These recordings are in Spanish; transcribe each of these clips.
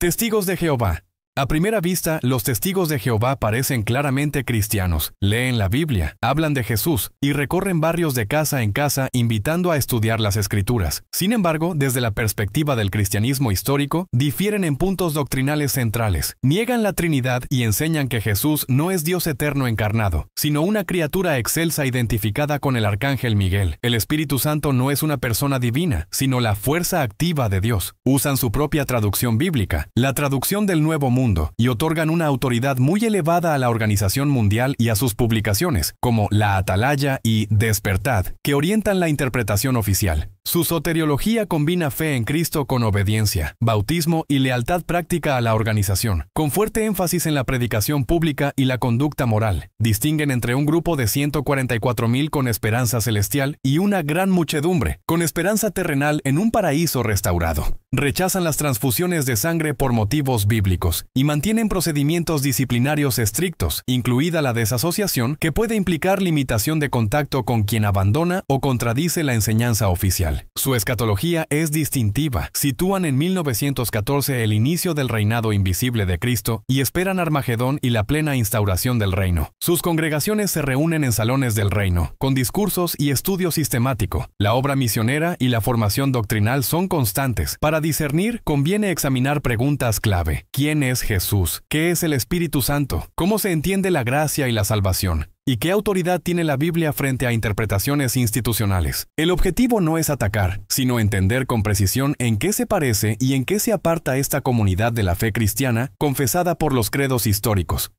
Testigos de Jehová. A primera vista, los testigos de Jehová parecen claramente cristianos. Leen la Biblia, hablan de Jesús y recorren barrios de casa en casa invitando a estudiar las Escrituras. Sin embargo, desde la perspectiva del cristianismo histórico, difieren en puntos doctrinales centrales. Niegan la Trinidad y enseñan que Jesús no es Dios eterno encarnado, sino una criatura excelsa identificada con el arcángel Miguel. El Espíritu Santo no es una persona divina, sino la fuerza activa de Dios. Usan su propia traducción bíblica, la traducción del Nuevo Mundo, y otorgan una autoridad muy elevada a la Organización Mundial y a sus publicaciones, como La Atalaya y Despertad, que orientan la interpretación oficial. Su soteriología combina fe en Cristo con obediencia, bautismo y lealtad práctica a la organización, con fuerte énfasis en la predicación pública y la conducta moral. Distinguen entre un grupo de 144,000 con esperanza celestial y una gran muchedumbre, con esperanza terrenal en un paraíso restaurado. Rechazan las transfusiones de sangre por motivos bíblicos y mantienen procedimientos disciplinarios estrictos, incluida la desasociación, que puede implicar limitación de contacto con quien abandona o contradice la enseñanza oficial. Su escatología es distintiva. Sitúan en 1914 el inicio del reinado invisible de Cristo y esperan Armagedón y la plena instauración del reino. Sus congregaciones se reúnen en salones del reino, con discursos y estudio sistemático. La obra misionera y la formación doctrinal son constantes. Para discernir, conviene examinar preguntas clave. ¿Quién es Jesús? ¿Qué es el Espíritu Santo? ¿Cómo se entiende la gracia y la salvación? ¿Y qué autoridad tiene la Biblia frente a interpretaciones institucionales? El objetivo no es atacar, sino entender con precisión en qué se parece y en qué se aparta esta comunidad de la fe cristiana confesada por los credos históricos.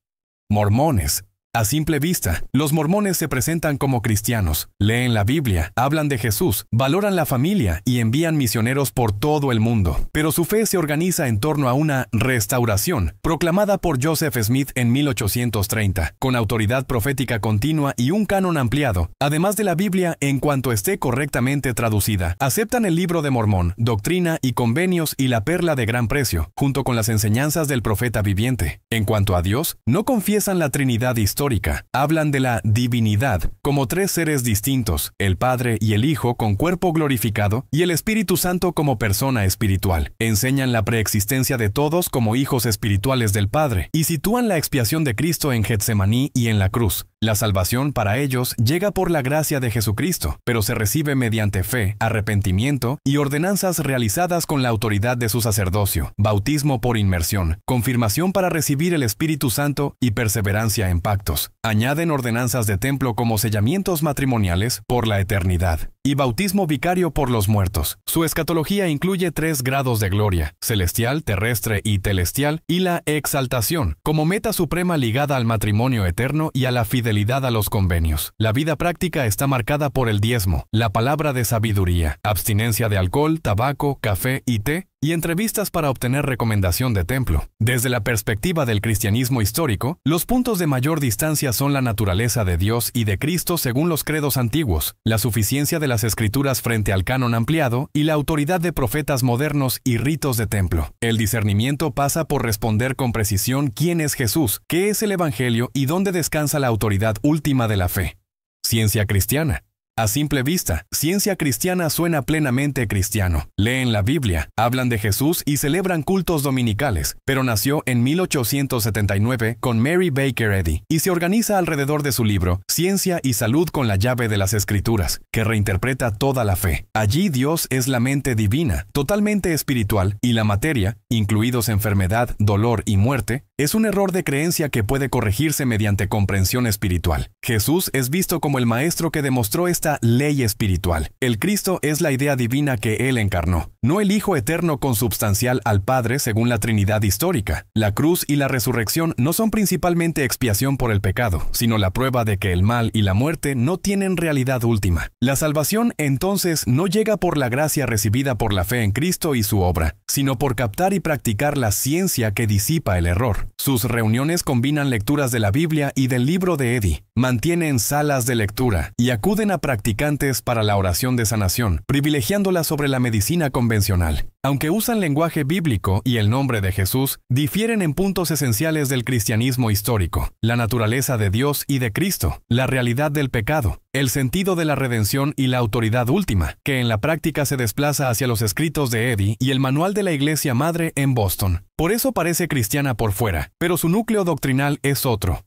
Mormones. A simple vista, los mormones se presentan como cristianos, leen la Biblia, hablan de Jesús, valoran la familia y envían misioneros por todo el mundo. Pero su fe se organiza en torno a una restauración, proclamada por Joseph Smith en 1830, con autoridad profética continua y un canon ampliado, además de la Biblia en cuanto esté correctamente traducida. Aceptan el Libro de Mormón, Doctrina y Convenios y la Perla de Gran Precio, junto con las enseñanzas del profeta viviente. En cuanto a Dios, no confiesan la Trinidad histórica. Hablan de la divinidad como tres seres distintos, el Padre y el Hijo con cuerpo glorificado y el Espíritu Santo como persona espiritual. Enseñan la preexistencia de todos como hijos espirituales del Padre y sitúan la expiación de Cristo en Getsemaní y en la cruz. La salvación para ellos llega por la gracia de Jesucristo, pero se recibe mediante fe, arrepentimiento y ordenanzas realizadas con la autoridad de su sacerdocio, bautismo por inmersión, confirmación para recibir el Espíritu Santo y perseverancia en pactos. Añaden ordenanzas de templo como sellamientos matrimoniales por la eternidad y bautismo vicario por los muertos. Su escatología incluye 3 grados de gloria, celestial, terrestre y telestial, y la exaltación, como meta suprema ligada al matrimonio eterno y a la fidelidad a los convenios. La vida práctica está marcada por el diezmo, la palabra de sabiduría, abstinencia de alcohol, tabaco, café y té, y entrevistas para obtener recomendación de templo. Desde la perspectiva del cristianismo histórico, los puntos de mayor distancia son la naturaleza de Dios y de Cristo según los credos antiguos, la suficiencia de las Escrituras frente al canon ampliado y la autoridad de profetas modernos y ritos de templo. El discernimiento pasa por responder con precisión quién es Jesús, qué es el Evangelio y dónde descansa la autoridad última de la fe. Ciencia cristiana. A simple vista, ciencia cristiana suena plenamente cristiano. Leen la Biblia, hablan de Jesús y celebran cultos dominicales, pero nació en 1879 con Mary Baker Eddy y se organiza alrededor de su libro Ciencia y Salud con la llave de las Escrituras, que reinterpreta toda la fe. Allí Dios es la mente divina, totalmente espiritual, y la materia, incluidos enfermedad, dolor y muerte, es un error de creencia que puede corregirse mediante comprensión espiritual. Jesús es visto como el maestro que demostró esta ley espiritual. El Cristo es la idea divina que Él encarnó, no el Hijo eterno consubstancial al Padre según la Trinidad histórica. La cruz y la resurrección no son principalmente expiación por el pecado, sino la prueba de que el mal y la muerte no tienen realidad última. La salvación, entonces, no llega por la gracia recibida por la fe en Cristo y su obra, sino por captar y practicar la ciencia que disipa el error. Sus reuniones combinan lecturas de la Biblia y del libro de Eddy, mantienen salas de lectura y acuden a practicantes para la oración de sanación, privilegiándola sobre la medicina convencional convencional. Aunque usan lenguaje bíblico y el nombre de Jesús, difieren en puntos esenciales del cristianismo histórico: la naturaleza de Dios y de Cristo, la realidad del pecado, el sentido de la redención y la autoridad última, que en la práctica se desplaza hacia los escritos de Eddy y el manual de la Iglesia Madre en Boston. Por eso parece cristiana por fuera, pero su núcleo doctrinal es otro.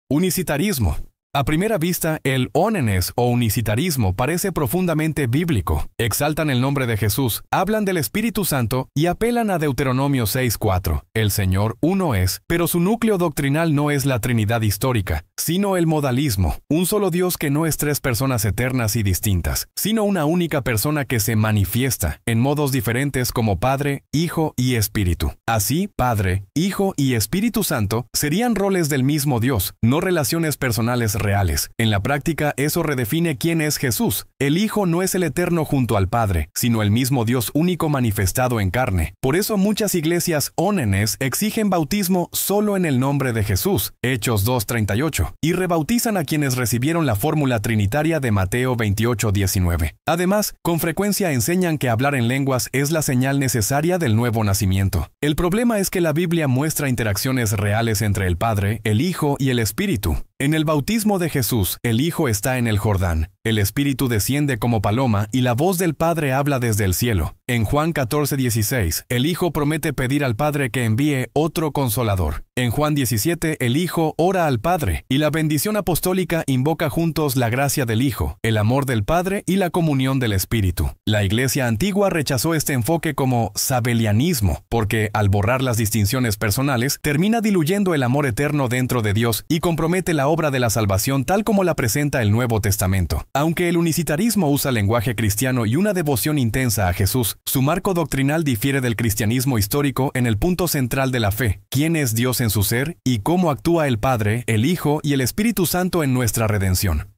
Unicitarismo. A primera vista, el ónenes o unicitarismo parece profundamente bíblico. Exaltan el nombre de Jesús, hablan del Espíritu Santo y apelan a Deuteronomio 6:4. El Señor uno es, pero su núcleo doctrinal no es la Trinidad histórica, sino el modalismo, un solo Dios que no es tres personas eternas y distintas, sino una única persona que se manifiesta en modos diferentes como Padre, Hijo y Espíritu. Así, Padre, Hijo y Espíritu Santo serían roles del mismo Dios, no relaciones personales reales. En la práctica, eso redefine quién es Jesús. El Hijo no es el eterno junto al Padre, sino el mismo Dios único manifestado en carne. Por eso muchas iglesias ónenes exigen bautismo solo en el nombre de Jesús, Hechos 2:38, y rebautizan a quienes recibieron la fórmula trinitaria de Mateo 28:19. Además, con frecuencia enseñan que hablar en lenguas es la señal necesaria del nuevo nacimiento. El problema es que la Biblia muestra interacciones reales entre el Padre, el Hijo y el Espíritu. En el bautismo de Jesús, el Hijo está en el Jordán, el Espíritu desciende como paloma y la voz del Padre habla desde el cielo. En Juan 14:16, el Hijo promete pedir al Padre que envíe otro Consolador. En Juan 17, el Hijo ora al Padre, y la bendición apostólica invoca juntos la gracia del Hijo, el amor del Padre y la comunión del Espíritu. La Iglesia antigua rechazó este enfoque como sabelianismo, porque al borrar las distinciones personales, termina diluyendo el amor eterno dentro de Dios y compromete la obra de la salvación tal como la presenta el Nuevo Testamento. Aunque el unicitarismo usa lenguaje cristiano y una devoción intensa a Jesús, su marco doctrinal difiere del cristianismo histórico en el punto central de la fe: quién es Dios en su ser y cómo actúa el Padre, el Hijo y el Espíritu Santo en nuestra redención.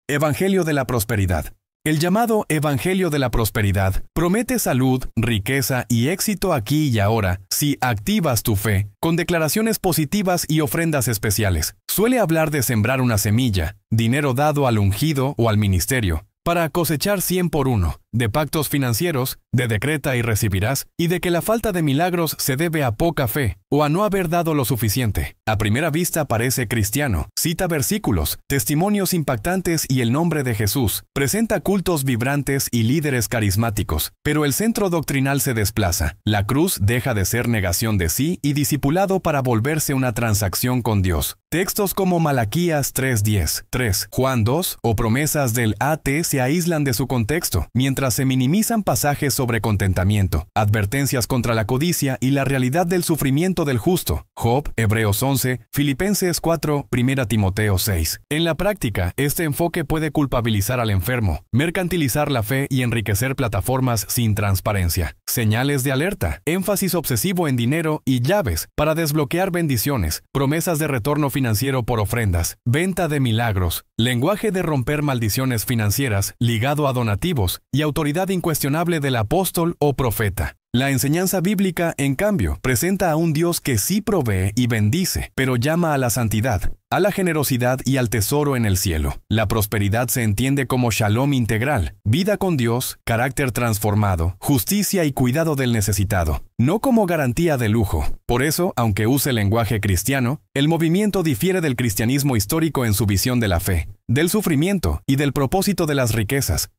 Evangelio de la prosperidad. El llamado Evangelio de la Prosperidad promete salud, riqueza y éxito aquí y ahora si activas tu fe, con declaraciones positivas y ofrendas especiales. Suele hablar de sembrar una semilla, dinero dado al ungido o al ministerio, para cosechar 100 por 1, de pactos financieros, de decreta y recibirás, y de que la falta de milagros se debe a poca fe, o a no haber dado lo suficiente. A primera vista parece cristiano, cita versículos, testimonios impactantes y el nombre de Jesús, presenta cultos vibrantes y líderes carismáticos, pero el centro doctrinal se desplaza. La cruz deja de ser negación de sí y discipulado para volverse una transacción con Dios. Textos como Malaquías 3:10, 3, Juan 2 o promesas del AT se aíslan de su contexto, mientras se minimizan pasajes sobre contentamiento, advertencias contra la codicia y la realidad del sufrimiento del justo. Job, Hebreos 11, Filipenses 4, 1 Timoteo 6. En la práctica, este enfoque puede culpabilizar al enfermo, mercantilizar la fe y enriquecer plataformas sin transparencia. Señales de alerta, énfasis obsesivo en dinero y llaves para desbloquear bendiciones, promesas de retorno financiero por ofrendas, venta de milagros, lenguaje de romper maldiciones financieras ligado a donativos y autoridad incuestionable del apóstol o profeta. La enseñanza bíblica, en cambio, presenta a un Dios que sí provee y bendice, pero llama a la santidad, a la generosidad y al tesoro en el cielo. La prosperidad se entiende como shalom integral, vida con Dios, carácter transformado, justicia y cuidado del necesitado, no como garantía de lujo. Por eso, aunque use lenguaje cristiano, el movimiento difiere del cristianismo histórico en su visión de la fe, del sufrimiento y del propósito de las riquezas.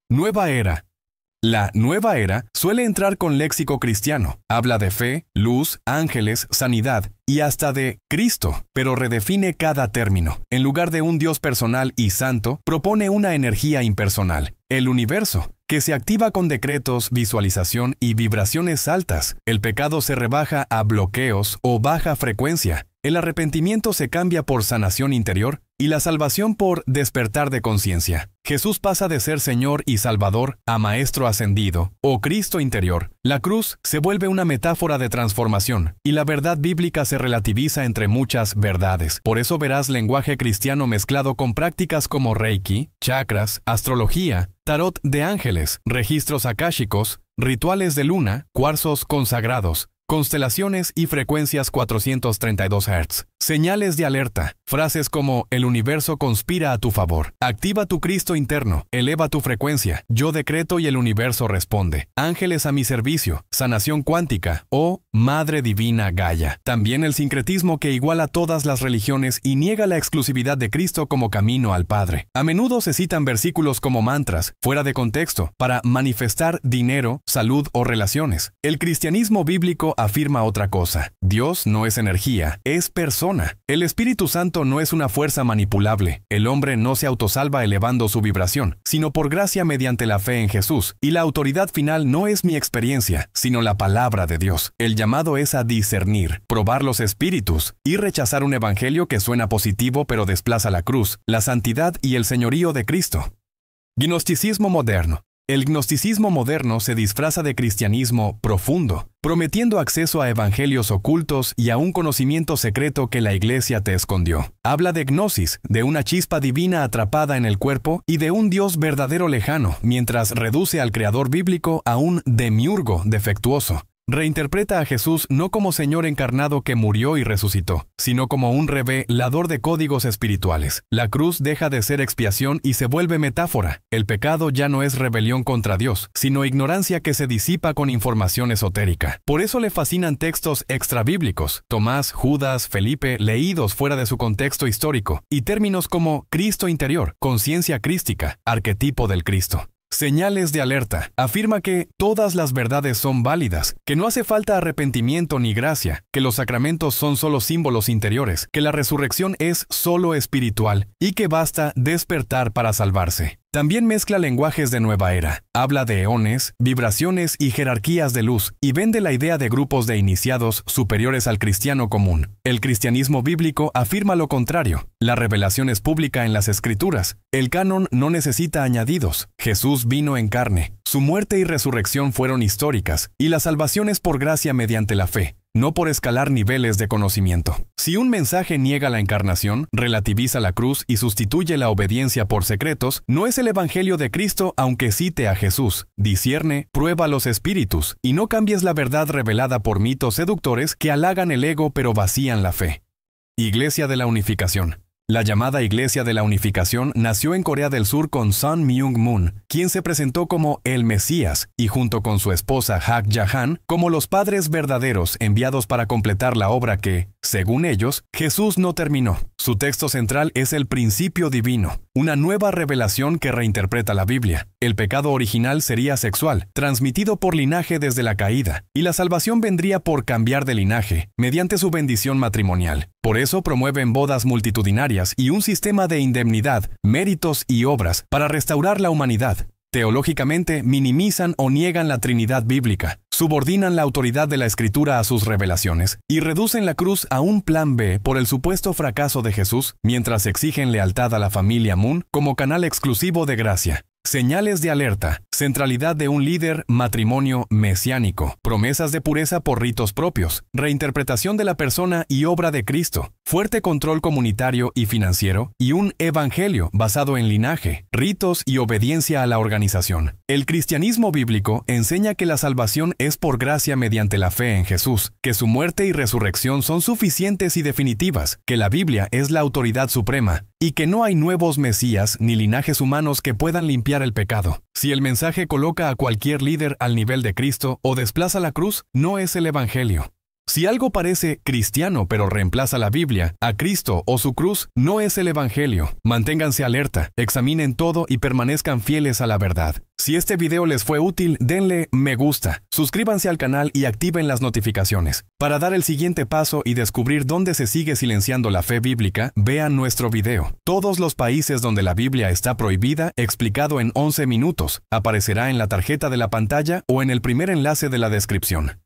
Nueva era. La nueva era suele entrar con léxico cristiano. Habla de fe, luz, ángeles, sanidad y hasta de Cristo, pero redefine cada término. En lugar de un Dios personal y santo, propone una energía impersonal, el universo, que se activa con decretos, visualización y vibraciones altas. El pecado se rebaja a bloqueos o baja frecuencia. El arrepentimiento se cambia por sanación interior y la salvación por despertar de conciencia. Jesús pasa de ser Señor y Salvador a Maestro ascendido o Cristo interior. La cruz se vuelve una metáfora de transformación y la verdad bíblica se relativiza entre muchas verdades. Por eso verás lenguaje cristiano mezclado con prácticas como Reiki, chakras, astrología, tarot de ángeles, registros akáshicos, rituales de luna, cuarzos consagrados, constelaciones y frecuencias 432 Hz. Señales de alerta. Frases como el universo conspira a tu favor. Activa tu Cristo interno. Eleva tu frecuencia. Yo decreto y el universo responde. Ángeles a mi servicio. Sanación cuántica. O Madre Divina Gaia. También el sincretismo que iguala todas las religiones y niega la exclusividad de Cristo como camino al Padre. A menudo se citan versículos como mantras, fuera de contexto, para manifestar dinero, salud o relaciones. El cristianismo bíblico afirma otra cosa. Dios no es energía, es persona. El Espíritu Santo no es una fuerza manipulable. El hombre no se autosalva elevando su vibración, sino por gracia mediante la fe en Jesús. Y la autoridad final no es mi experiencia, sino la palabra de Dios. El llamado es a discernir, probar los espíritus y rechazar un evangelio que suena positivo pero desplaza la cruz, la santidad y el señorío de Cristo. Gnosticismo moderno. El gnosticismo moderno se disfraza de cristianismo profundo, prometiendo acceso a evangelios ocultos y a un conocimiento secreto que la Iglesia te escondió. Habla de gnosis, de una chispa divina atrapada en el cuerpo y de un Dios verdadero lejano, mientras reduce al creador bíblico a un demiurgo defectuoso. Reinterpreta a Jesús no como Señor encarnado que murió y resucitó, sino como un revelador de códigos espirituales. La cruz deja de ser expiación y se vuelve metáfora. El pecado ya no es rebelión contra Dios, sino ignorancia que se disipa con información esotérica. Por eso le fascinan textos extrabíblicos, Tomás, Judas, Felipe, leídos fuera de su contexto histórico, y términos como Cristo interior, conciencia crística, arquetipo del Cristo. Señales de alerta. Afirma que todas las verdades son válidas, que no hace falta arrepentimiento ni gracia, que los sacramentos son solo símbolos interiores, que la resurrección es solo espiritual y que basta despertar para salvarse. También mezcla lenguajes de nueva era, habla de eones, vibraciones y jerarquías de luz, y vende la idea de grupos de iniciados superiores al cristiano común. El cristianismo bíblico afirma lo contrario. La revelación es pública en las Escrituras. El canon no necesita añadidos. Jesús vino en carne. Su muerte y resurrección fueron históricas, y la salvación es por gracia mediante la fe, no por escalar niveles de conocimiento. Si un mensaje niega la encarnación, relativiza la cruz y sustituye la obediencia por secretos, no es el evangelio de Cristo aunque cite a Jesús. Discierne, prueba los espíritus, y no cambies la verdad revelada por mitos seductores que halagan el ego pero vacían la fe. Iglesia de la Unificación. La llamada Iglesia de la Unificación nació en Corea del Sur con Sun Myung-moon, quien se presentó como el Mesías, y junto con su esposa Hak Ja-han, como los padres verdaderos enviados para completar la obra que, según ellos, Jesús no terminó. Su texto central es el principio divino, una nueva revelación que reinterpreta la Biblia. El pecado original sería sexual, transmitido por linaje desde la caída, y la salvación vendría por cambiar de linaje, mediante su bendición matrimonial. Por eso promueven bodas multitudinarias y un sistema de indemnidad, méritos y obras para restaurar la humanidad. Teológicamente minimizan o niegan la Trinidad bíblica, subordinan la autoridad de la Escritura a sus revelaciones y reducen la cruz a un plan B por el supuesto fracaso de Jesús, mientras exigen lealtad a la familia Moon como canal exclusivo de gracia. Señales de alerta, centralidad de un líder, matrimonio mesiánico, promesas de pureza por ritos propios, reinterpretación de la persona y obra de Cristo, fuerte control comunitario y financiero, y un evangelio basado en linaje, ritos y obediencia a la organización. El cristianismo bíblico enseña que la salvación es por gracia mediante la fe en Jesús, que su muerte y resurrección son suficientes y definitivas, que la Biblia es la autoridad suprema, y que no hay nuevos mesías ni linajes humanos que puedan limpiar el pecado. Si el mensaje coloca a cualquier líder al nivel de Cristo o desplaza la cruz, no es el evangelio. Si algo parece cristiano pero reemplaza la Biblia, a Cristo o su cruz, no es el evangelio. Manténganse alerta, examinen todo y permanezcan fieles a la verdad. Si este video les fue útil, denle me gusta, suscríbanse al canal y activen las notificaciones. Para dar el siguiente paso y descubrir dónde se sigue silenciando la fe bíblica, vean nuestro video. Todos los países donde la Biblia está prohibida, explicado en 11 minutos, aparecerá en la tarjeta de la pantalla o en el primer enlace de la descripción.